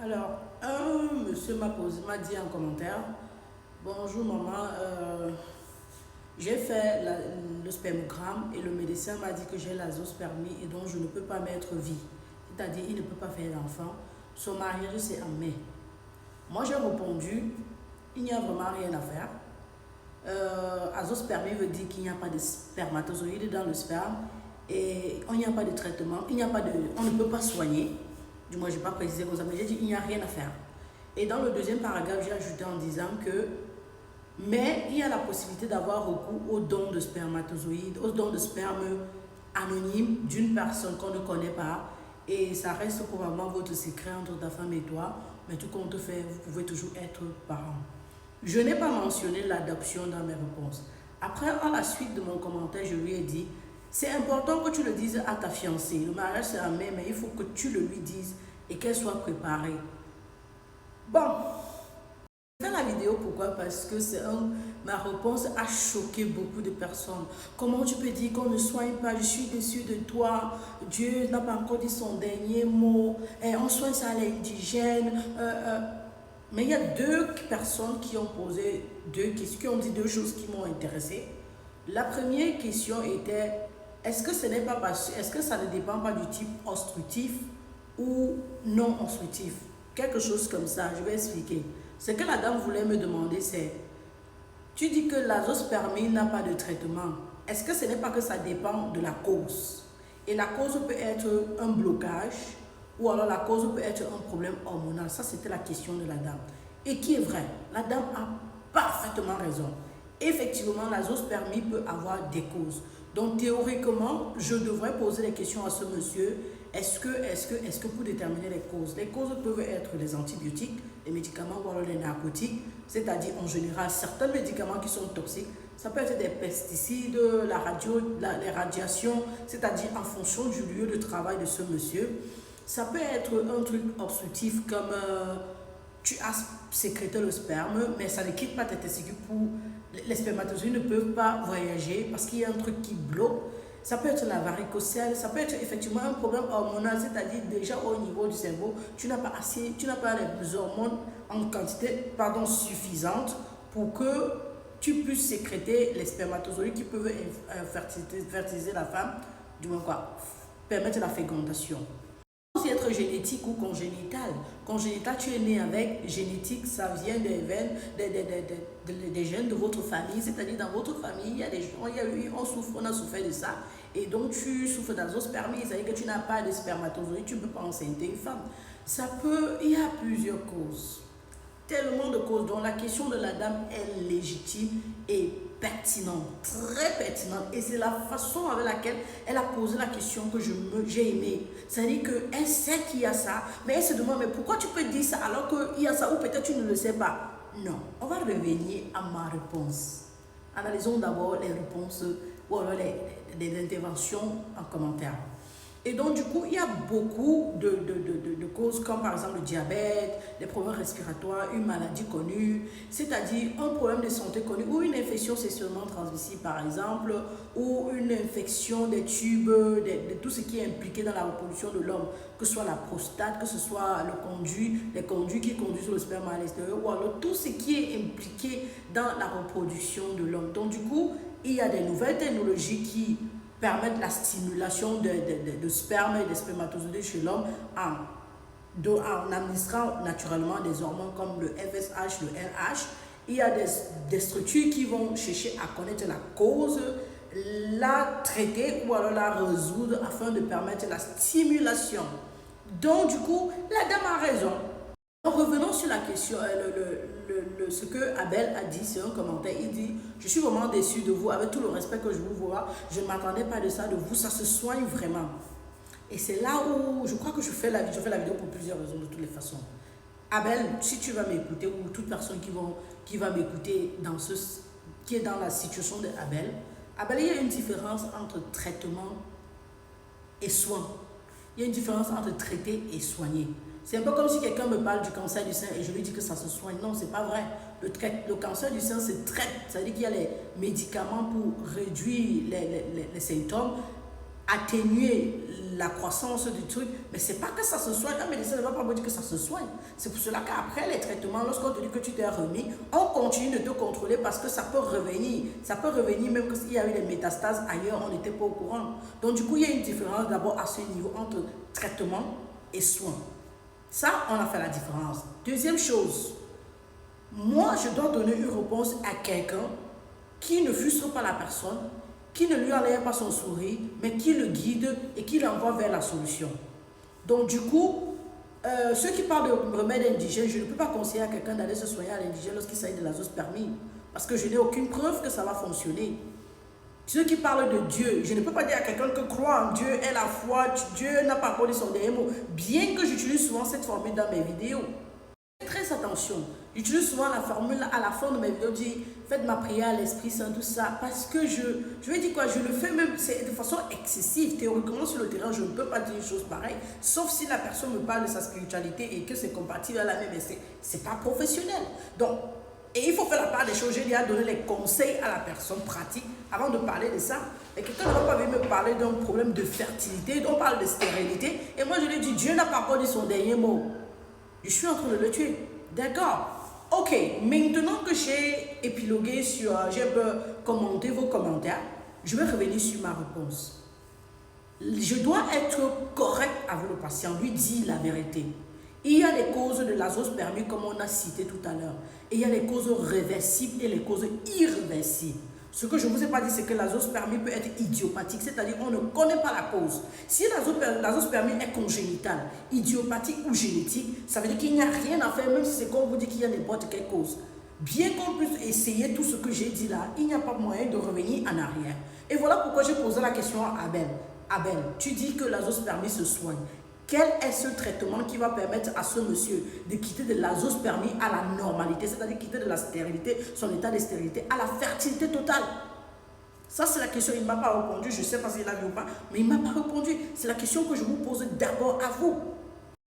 Alors, un monsieur m'a dit en commentaire, bonjour maman, j'ai fait le spermogramme et le médecin m'a dit que j'ai l'azoospermie et donc je ne peux pas mettre vie. C'est-à-dire, il ne peut pas faire d'enfant. Son mariage, c'est en mai. Moi, j'ai répondu, il n'y a vraiment rien à faire. Azoospermie veut dire qu'il n'y a pas de spermatozoïdes dans le sperme et il n'y a pas de traitement, on ne peut pas soigner. Du moins, je n'ai pas précisé comme ça, mais j'ai dit qu'il n'y a rien à faire. Et dans le deuxième paragraphe, j'ai ajouté en disant que, mais il y a la possibilité d'avoir recours aux dons de spermatozoïdes, aux dons de sperme anonymes d'une personne qu'on ne connaît pas. Et ça reste probablement votre secret entre ta femme et toi, mais tout compte fait, vous pouvez toujours être parent. Je n'ai pas mentionné l'adoption dans mes réponses. Après, à la suite de mon commentaire, je lui ai dit, c'est important que tu le dises à ta fiancée. Le mariage, c'est en mai, mais il faut que tu le lui dises et qu'elle soit préparée. Bon, je fais la vidéo, pourquoi? Parce que ma réponse a choqué beaucoup de personnes. Comment tu peux dire qu'on ne soigne pas? Je suis déçue de toi. Dieu n'a pas encore dit son dernier mot. On soigne ça à l'indigène. Mais il y a deux personnes qui ont posé qui ont dit deux choses qui m'ont intéressée. La première question était, est-ce que ça ne dépend pas du type obstructif ou non obstructif? Quelque chose comme ça, je vais expliquer. Ce que la dame voulait me demander, c'est, tu dis que l'azoospermie n'a pas de traitement. Est-ce que ce n'est pas que ça dépend de la cause? Et la cause peut être un blocage, ou alors la cause peut être un problème hormonal. Ça, c'était la question de la dame. Et qui est vrai? La dame a parfaitement raison. Effectivement, l'azoospermie peut avoir des causes. Donc, théoriquement, je devrais poser des questions à ce monsieur. Est-ce que pour déterminer les causes peuvent être les antibiotiques, les médicaments ou alors les narcotiques, c'est-à-dire en général certains médicaments qui sont toxiques. Ça peut être des pesticides, les radiations, c'est-à-dire en fonction du lieu de travail de ce monsieur. Ça peut être un truc obstructif comme tu as sécrété le sperme, mais ça ne quitte pas tes testicules les spermatozoïdes ne peuvent pas voyager parce qu'il y a un truc qui bloque. Ça peut être la varicocèle, ça peut être effectivement un problème hormonal, c'est-à-dire déjà au niveau du cerveau, tu n'as pas les hormones en quantité suffisante pour que tu puisses sécréter les spermatozoïdes qui peuvent fertiliser la femme, du moins quoi, permettre la fécondation. C'est être génétique ou congénital. Congénital, tu es né avec. Génétique, ça vient des veines, des gènes de votre famille. C'est-à-dire, dans votre famille, il y a des gens, on a souffert de ça. Et donc, tu souffres d'azoospermie. C'est-à-dire que tu n'as pas de spermatozoïdes, tu ne peux pas enceinter une femme. Il y a plusieurs causes. Tellement de causes dont la question de la dame est légitime et pertinente, très pertinente. Et c'est la façon avec laquelle elle a posé la question que j'ai aimé. C'est-à-dire qu'elle sait qu'il y a ça, mais elle se demande, mais pourquoi tu peux dire ça alors qu'il y a ça ou peut-être tu ne le sais pas? Non, on va revenir à ma réponse. Analysons d'abord les réponses ou alors les interventions en commentaire. Et donc, du coup, il y a beaucoup de causes, comme par exemple le diabète, les problèmes respiratoires, une maladie connue, c'est-à-dire un problème de santé connu, ou une infection sexuellement transmissible, par exemple, ou une infection des tubes, de tout ce qui est impliqué dans la reproduction de l'homme, que ce soit la prostate, que ce soit les conduits qui conduisent le sperme à l'extérieur, ou alors tout ce qui est impliqué dans la reproduction de l'homme. Donc, du coup, il y a des nouvelles technologies qui permettre la stimulation de sperme et de spermatozoïdes chez l'homme en administrant naturellement des hormones comme le FSH, le LH. Il y a des structures qui vont chercher à connaître la cause, la traiter ou alors la résoudre afin de permettre la stimulation. Donc, du coup, la dame a raison. Donc, revenons sur la question, ce que Abel a dit, c'est un commentaire. Il dit, je suis vraiment déçu de vous, avec tout le respect que je vous vois, je ne m'attendais pas de ça de vous, ça se soigne vraiment. Et c'est là où je crois que je fais la vidéo pour plusieurs raisons de toutes les façons. Abel, si tu vas m'écouter, ou toute personne qui va m'écouter qui est dans la situation d'Abel, Abel, il y a une différence entre traitement et soin. Il y a une différence entre traiter et soigner. C'est un peu comme si quelqu'un me parle du cancer du sein et je lui dis que ça se soigne. Non, c'est pas vrai. Le cancer du sein se traite. Ça veut dire qu'il y a les médicaments pour réduire les symptômes atténuer la croissance du truc, mais c'est pas que ça se soigne. Un médecin ne va pas me dire que ça se soigne. C'est pour cela qu'après les traitements, lorsqu'on te dit que tu t'es remis, on continue de te contrôler parce que ça peut revenir. Ça peut revenir même s'il y a eu des métastases ailleurs, on n'était pas au courant. Donc du coup, il y a une différence d'abord à ce niveau entre traitement et soins. Ça, on a fait la différence. Deuxième chose, moi, je dois donner une réponse à quelqu'un qui ne frustre pas la personne, qui ne lui enlève pas son sourire, mais qui le guide et qui l'envoie vers la solution. Donc du coup, ceux qui parlent de remèdes indigènes, je ne peux pas conseiller à quelqu'un d'aller se soigner à l'indigène lorsqu'il s'agit de l'azoospermie, parce que je n'ai aucune preuve que ça va fonctionner. Ceux qui parlent de Dieu, je ne peux pas dire à quelqu'un que croire en Dieu est la foi, Dieu n'a pas encore dit son dernier mot, bien que j'utilise souvent cette formule dans mes vidéos. Très attention, j'utilise souvent la formule à la fin de mes vidéos, dit faites ma prière à l'Esprit Saint, tout ça, parce que je vais dire quoi, je le fais même de façon excessive. Théoriquement sur le terrain, je ne peux pas dire une chose pareille, sauf si la personne me parle de sa spiritualité et que c'est compatible à la même, mais c'est pas professionnel. Donc, et il faut faire la part des choses. J'ai déjà donné les conseils à la personne pratique avant de parler de ça. Et quelqu'un ne va pas venir me parler d'un problème de fertilité, on parle de stérilité, et moi je lui dis Dieu n'a pas encore dit son dernier mot. Je suis en train de le tuer. D'accord. Ok, maintenant que j'ai épilogué sur, j'ai commenté vos commentaires, je vais revenir sur ma réponse. Je dois être correct avec le patient, lui dire la vérité. Il y a les causes de l'azoospermie comme on a cité tout à l'heure. Et il y a les causes réversibles et les causes irréversibles. Ce que je ne vous ai pas dit, c'est que l'azoospermie peut être idiopathique, c'est-à-dire qu'on ne connaît pas la cause. Si l'azoospermie est congénitale, idiopathique ou génétique, ça veut dire qu'il n'y a rien à faire, même si c'est qu'on vous dit qu'il y a n'importe quelle cause. Bien qu'on puisse essayer tout ce que j'ai dit là, il n'y a pas moyen de revenir en arrière. Et voilà pourquoi j'ai posé la question à Abel. Abel, tu dis que l'azoospermie se soigne. Quel est ce traitement qui va permettre à ce monsieur de quitter de l'azoospermie à la normalité, c'est-à-dire quitter de la stérilité, son état de stérilité, à la fertilité totale? Ça, c'est la question. Il ne m'a pas répondu. Je ne sais pas s'il a vu ou pas, mais il ne m'a pas répondu. C'est la question que je vous pose d'abord à vous.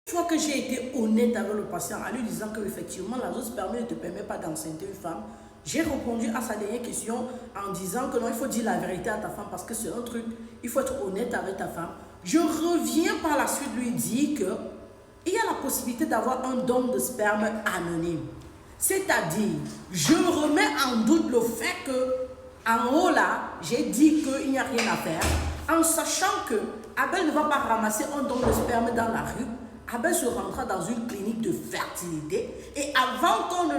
Une fois que j'ai été honnête avec le patient en lui disant qu'effectivement, l'azoospermie ne te permet pas d'enceinte une femme, j'ai répondu à sa dernière question en disant que non, il faut dire la vérité à ta femme parce que c'est un truc, il faut être honnête avec ta femme. Je reviens par la suite lui dire qu'il y a la possibilité d'avoir un don de sperme anonyme. C'est-à-dire, je remets en doute le fait que, en haut là, j'ai dit qu'il n'y a rien à faire, en sachant que Abel ne va pas ramasser un don de sperme dans la rue. Abel se rendra dans une clinique de fertilité et avant qu'on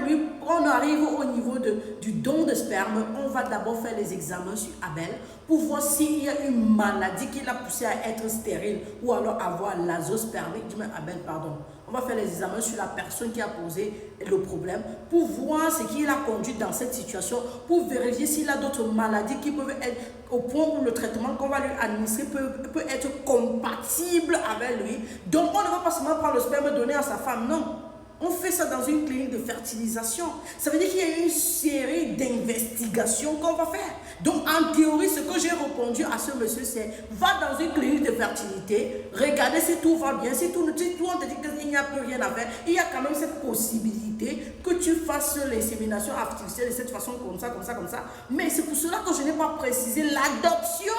arrive au niveau du don de sperme, on va d'abord faire les examens sur Abel pour voir s'il y a une maladie qui l'a poussé à être stérile ou alors avoir l'azoospermie. Abel, pardon. On va faire les examens sur la personne qui a posé le problème pour voir ce qui l'a conduit dans cette situation, pour vérifier s'il a d'autres maladies qui peuvent être au point où le traitement qu'on va lui administrer peut être compatible avec lui. Donc on ne va pas seulement prendre le sperme donné à sa femme, non. On fait ça dans une clinique de fertilisation. Ça veut dire qu'il y a une série d'investigations qu'on va faire. Donc, en théorie, ce que j'ai répondu à ce monsieur, c'est va dans une clinique de fertilité, regardez si tout va bien, si tout on te dit qu'il n'y a plus rien à faire, il y a quand même cette possibilité que tu fasses l'insémination artificielle de cette façon, comme ça, comme ça, comme ça. Mais c'est pour cela que je n'ai pas précisé l'adoption.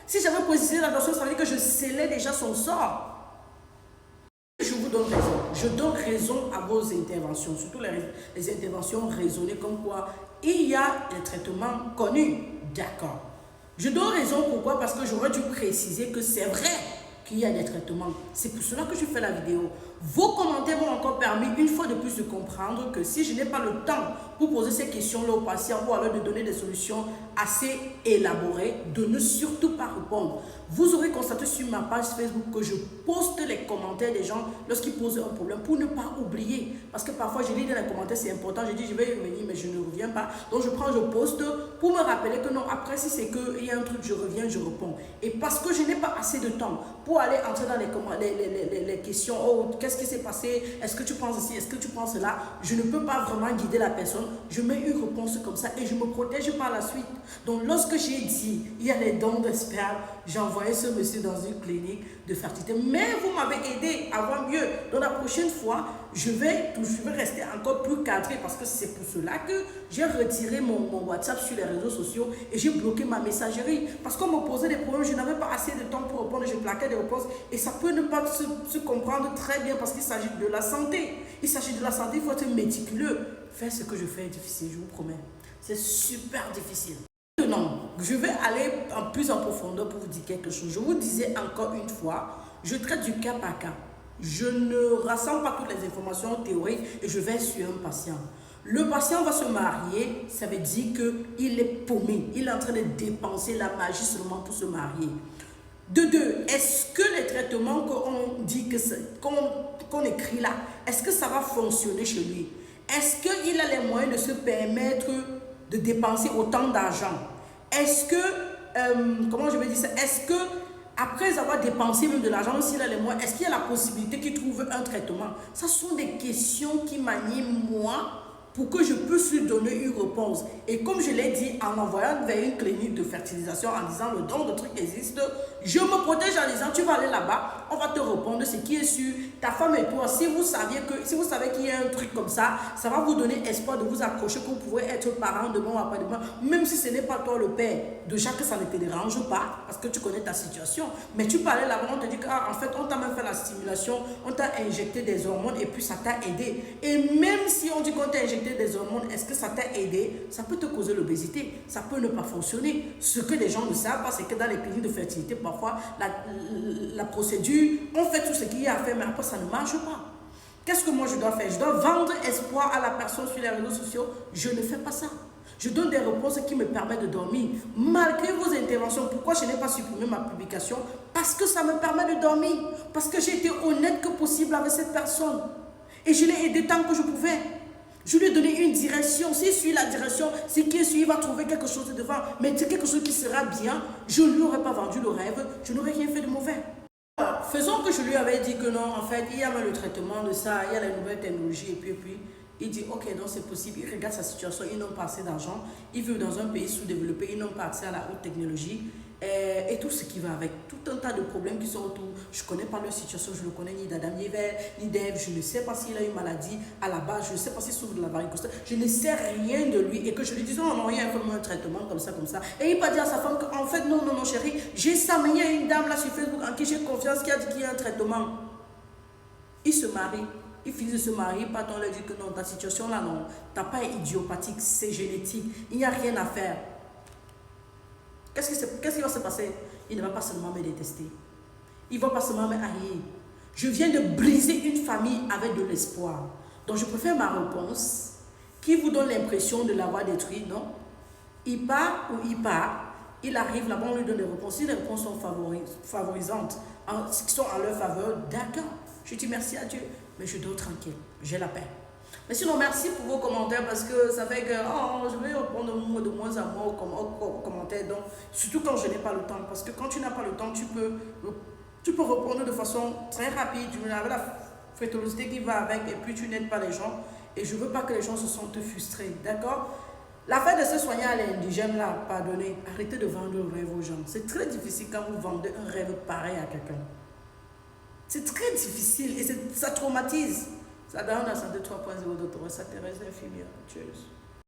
Si j'avais précisé l'adoption, ça veut dire que je scellais déjà son sort. Je vous donne raison. Je donne raison à vos interventions, surtout les interventions raisonnées comme quoi il y a des traitements connus. D'accord. Je donne raison pourquoi? Parce que j'aurais dû préciser que c'est vrai qu'il y a des traitements. C'est pour cela que je fais la vidéo. Vos commentaires m'ont encore permis une fois de plus de comprendre que si je n'ai pas le temps pour poser ces questions-là aux patients ou alors de donner des solutions assez élaborées, de ne surtout pas répondre. Vous aurez constaté sur ma page Facebook que je poste les commentaires des gens lorsqu'ils posent un problème pour ne pas oublier. Parce que parfois je lis dans les commentaires, c'est important, je dis je vais y revenir mais je ne reviens pas. Donc je poste pour me rappeler que non, après si c'est qu'il y a un truc, je reviens, je réponds. Et parce que je n'ai pas assez de temps pour aller entrer dans les questions, oh, qu'est-ce qu'est-ce qui s'est passé, est-ce que tu penses ici, est-ce que tu penses là, je ne peux pas vraiment guider la personne, je mets une réponse comme ça et je me protège par la suite. Donc lorsque j'ai dit, il y a les dons de sperme, j'ai envoyé ce monsieur dans une clinique de fertilité, mais vous m'avez aidé à voir mieux. Donc la prochaine fois, je vais rester encore plus cadré parce que c'est pour cela que j'ai retiré mon WhatsApp sur les réseaux sociaux et j'ai bloqué ma messagerie. Parce qu'on me posait des problèmes, je n'avais pas assez de temps pour répondre, je plaquais des réponses et ça peut ne pas se comprendre très bien parce qu'il s'agit de la santé. Il s'agit de la santé, il faut être méticuleux. Faire ce que je fais est difficile, je vous promets. C'est super difficile. Maintenant, je vais aller plus en profondeur pour vous dire quelque chose. Je vous disais encore une fois, je traite du cas par cas. Je ne rassemble pas toutes les informations théoriques et je vais sur un patient. Le patient va se marier, ça veut dire qu'il est paumé. Il est en train de dépenser la magie seulement pour se marier. De deux, est-ce que les traitements qu'on dit qu'on écrit là, est-ce que ça va fonctionner chez lui? Est-ce qu'il a les moyens de se permettre de dépenser autant d'argent? Est-ce que, comment je vais dire ça? Est-ce que après avoir dépensé même de l'argent, s'il a les moyens, est-ce qu'il y a la possibilité qu'il trouve un traitement? Ce sont des questions qui m'animent moi pour que je puisse lui donner une réponse. Et comme je l'ai dit, en envoyant vers une clinique de fertilisation en disant le don de truc existe, je me protège en disant tu vas aller là-bas, on va te répondre ce qui est sûr. Ta femme et toi, si vous savez qu'il y a un truc comme ça va vous donner espoir de vous accrocher, que vous pourrez être parent demain ou après-demain, même si ce n'est pas toi le père. Déjà que ça ne te dérange pas, parce que tu connais ta situation. Mais tu parlais là-bas, on te dit qu'en fait, on t'a même fait la stimulation, on t'a injecté des hormones et puis ça t'a aidé. Et même si on dit qu'on t'a injecté des hormones, est-ce que ça t'a aidé? Ça peut te causer l'obésité, ça peut ne pas fonctionner. Ce que les gens ne savent pas, c'est que dans les cliniques de fertilité, parfois, la procédure, on fait tout ce qu'il y a à faire, mais après, ça ne marche pas. Qu'est-ce que moi je dois faire? Je dois vendre espoir à la personne sur les réseaux sociaux? Je ne fais pas ça. Je donne des réponses qui me permettent de dormir. Malgré vos interventions, pourquoi je n'ai pas supprimé ma publication? Parce que ça me permet de dormir. Parce que j'ai été honnête que possible avec cette personne. Et je l'ai aidé tant que je pouvais. Je lui ai donné une direction. S'il suit la direction, c'est qu'il suit, il va trouver quelque chose devant. Mais c'est quelque chose qui sera bien. Je ne lui aurais pas vendu le rêve. Je n'aurais rien fait de mauvais. Faisons que je lui avais dit que non, en fait, il y a le traitement de ça, il y a la nouvelle technologie, et puis, il dit, ok, donc c'est possible, il regarde sa situation, ils n'ont pas assez d'argent, ils vivent dans un pays sous-développé, ils n'ont pas accès à la haute technologie, et tout ce qui va avec, tout un tas de problèmes qui sont autour. Je ne connais pas leur situation, je ne connais ni d'Adam ni d'Ève, je ne sais pas s'il a une maladie à la base, je ne sais pas s'il souffre de la varicose, je ne sais rien de lui, et que je lui dise, non, il y a vraiment un traitement comme ça. Et il va dire à sa femme qu'en fait, non, chérie, j'ai ça, mais il y a une dame là sur Facebook en qui j'ai confiance qui a dit qu'il y a un traitement. Il se marie. Il finit de se marier, on lui dit que non, ta situation là, non, ta pas est idiopathique, c'est génétique, il n'y a rien à faire. Qu'est-ce qui va se passer? Il ne va pas seulement me détester. Il ne va pas seulement me haïr. Je viens de briser une famille avec de l'espoir. Donc je préfère ma réponse qui vous donne l'impression de l'avoir détruit, non? Il part ou il part, il arrive là-bas, on lui donne des réponses. Si les réponses sont favorisantes, qui sont en leur faveur, d'accord. Je dis merci à Dieu, mais je dors tranquille, j'ai la paix. Mais sinon, merci pour vos commentaires parce que ça fait que je vais répondre de moins en moins aux commentaires. Donc, surtout quand je n'ai pas le temps. Parce que quand tu n'as pas le temps, tu peux répondre de façon très rapide. Tu as la frétolosité qui va avec et puis tu n'aides pas les gens. Et je ne veux pas que les gens se sentent frustrés. D'accord? L'affaire de se soigner à l'indigène, là, pardonnez, arrêtez de vendre le rêve aux gens. C'est très difficile quand vous vendez un rêve pareil à quelqu'un. C'est très difficile et ça traumatise. Ça donne la santé 3.0 docteur, ça Thérèse infirmière. Cheers.